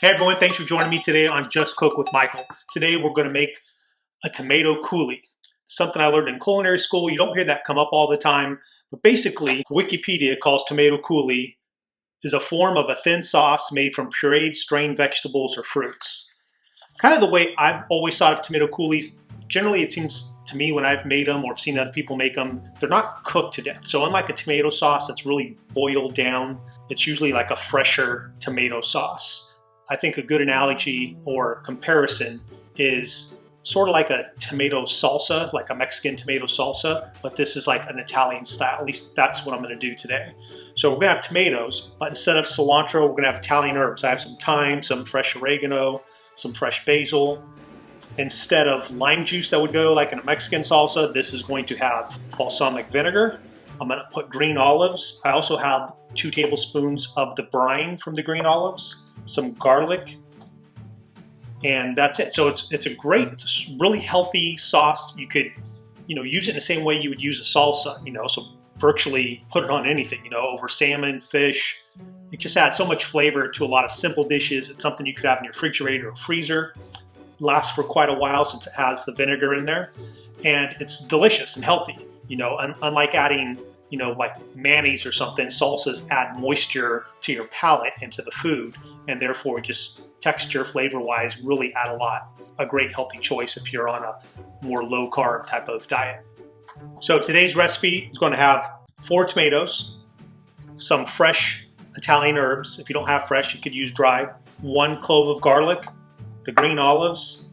Hey everyone, thanks for joining me today on Just Cook with Michael. Today we're going to make a tomato coulis. Something I learned in culinary school. You don't hear that come up all the time, but basically Wikipedia calls tomato coulis is a form of a thin sauce made from pureed strained vegetables or fruits. Kind of the way I've always thought of tomato coulis. Generally it seems to me when I've made them or seen other people make them, they're not cooked to death. So unlike a tomato sauce that's really boiled down, it's usually like a fresher tomato sauce. I think a good analogy or comparison is sort of like a tomato salsa, like a Mexican tomato salsa, but this is like an Italian style. At least that's what I'm going to do today. So we're going to have tomatoes, but instead of cilantro, we're going to have Italian herbs. I have some thyme, some fresh oregano, some fresh basil. Instead of lime juice that would go like in a Mexican salsa, this is going to have balsamic vinegar. I'm going to put green olives. I also have 2 tablespoons of the brine from the green olives, some garlic, and that's it. So it's a really healthy sauce. You could, use it in the same way you would use a salsa, so virtually put it on anything, over salmon, fish. It just adds so much flavor to a lot of simple dishes. It's something you could have in your refrigerator or freezer. It lasts for quite a while since it has the vinegar in there, and it's delicious and healthy, unlike adding like mayonnaise or something. Salsas add moisture to your palate and to the food, and therefore just texture, flavor-wise, really add a lot. A great healthy choice if you're on a more low-carb type of diet. So today's recipe is going to have 4 tomatoes, some fresh Italian herbs. If you don't have fresh, you could use dry. 1 clove of garlic, the green olives,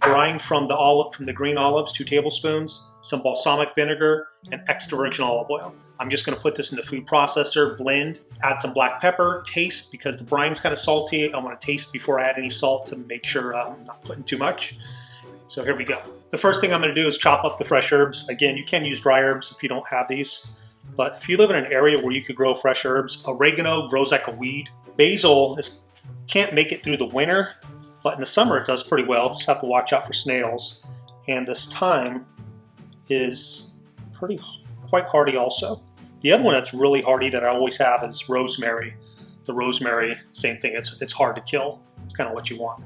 brine from the green olives, 2 tablespoons, some balsamic vinegar, and extra virgin olive oil. I'm just going to put this in the food processor, blend, add some black pepper, taste, because the brine's kind of salty. I want to taste before I add any salt to make sure I'm not putting too much. So here we go. The first thing I'm going to do is chop up the fresh herbs. Again, you can use dry herbs if you don't have these, but if you live in an area where you could grow fresh herbs, oregano grows like a weed. Basil can't make it through the winter, but in the summer it does pretty well. Just have to watch out for snails. And this thyme is quite hardy also. The other one that's really hardy that I always have is rosemary. The rosemary, same thing, it's hard to kill. It's kind of what you want.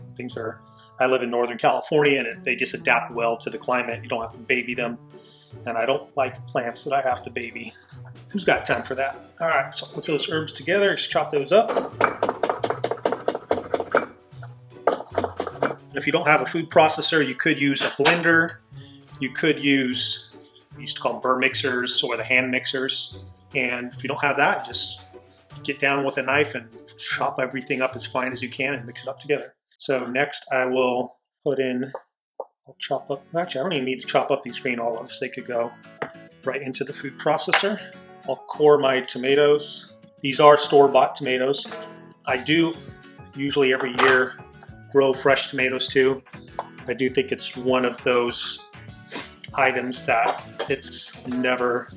I live in Northern California and they just adapt well to the climate. You don't have to baby them. And I don't like plants that I have to baby. Who's got time for that? All right, so put those herbs together, just chop those up. If you don't have a food processor, you could use a blender. You could use, we used to call them burr mixers or the hand mixers. And if you don't have that, just get down with a knife and chop everything up as fine as you can and mix it up together. So next I will chop up, actually I don't even need to chop up these green olives. They could go right into the food processor. I'll core my tomatoes. These are store-bought tomatoes. I do usually every year grow fresh tomatoes too. I do think it's one of those items that it's never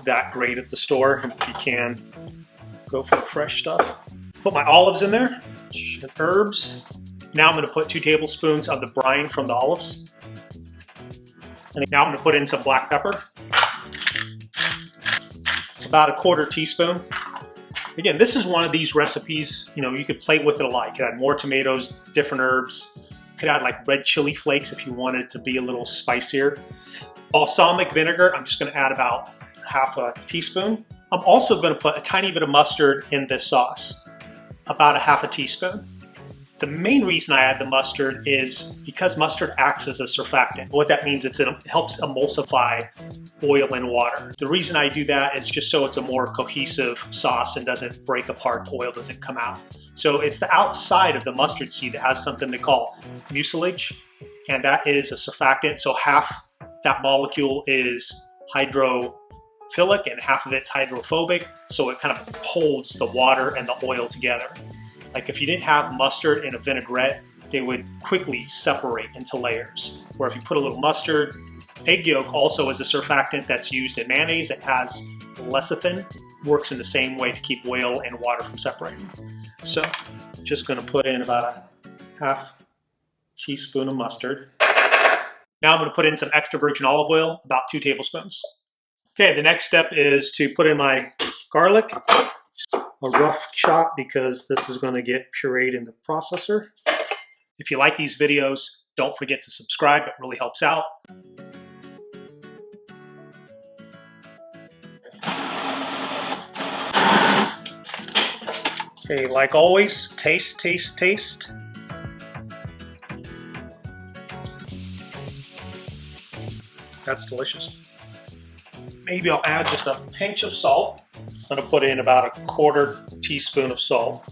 that great at the store. If you can, go for the fresh stuff. Put my olives in there, and herbs. Now I'm going to put 2 tablespoons of the brine from the olives. And now I'm going to put in some black pepper. About a 1/4 teaspoon. Again, this is one of these recipes, you could play with it a lot. You could add more tomatoes, different herbs. You could add like red chili flakes if you wanted it to be a little spicier. Balsamic vinegar, I'm just going to add about 1/2 teaspoon. I'm also going to put a tiny bit of mustard in this sauce, about 1/2 teaspoon. The main reason I add the mustard is because mustard acts as a surfactant. What that means is it helps emulsify oil and water. The reason I do that is just so it's a more cohesive sauce and doesn't break apart, the oil doesn't come out. So it's the outside of the mustard seed that has something they call mucilage, and that is a surfactant. So half that molecule is hydrophilic and half of it's hydrophobic, so it kind of holds the water and the oil together. Like if you didn't have mustard in a vinaigrette, they would quickly separate into layers. Where if you put a little mustard, egg yolk also is a surfactant that's used in mayonnaise. It has lecithin, works in the same way to keep oil and water from separating. So just going to put in about a 1/2 teaspoon of mustard. Now I'm going to put in some extra virgin olive oil, about 2 tablespoons. Okay, the next step is to put in my garlic. A rough shot because this is going to get pureed in the processor. If you like these videos, don't forget to subscribe. It really helps out. Okay, like always, taste, taste, taste. That's delicious. Maybe I'll add just a pinch of salt. I'm going to put in about a 1/4 teaspoon of salt.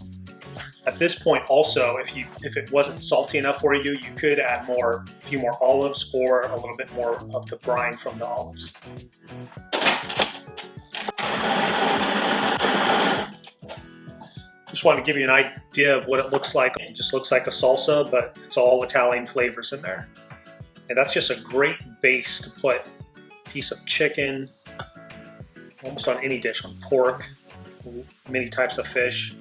At this point also, if it wasn't salty enough for you, you could add a few more olives or a little bit more of the brine from the olives. Just want to give you an idea of what it looks like. It just looks like a salsa, but it's all Italian flavors in there. And that's just a great base to put a piece of chicken, almost on any dish, on pork, many types of fish.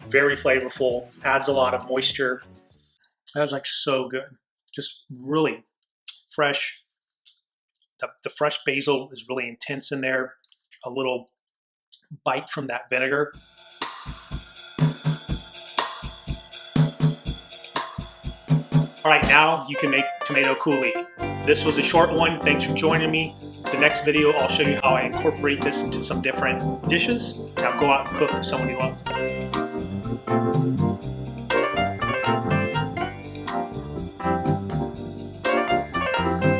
Very flavorful, adds a lot of moisture. That was like so good. Just really fresh. The fresh basil is really intense in there. A little bite from that vinegar. All right, now you can make tomato coulis. This was a short one. Thanks for joining me. The next video, I'll show you how I incorporate this into some different dishes. Now go out and cook for someone you love.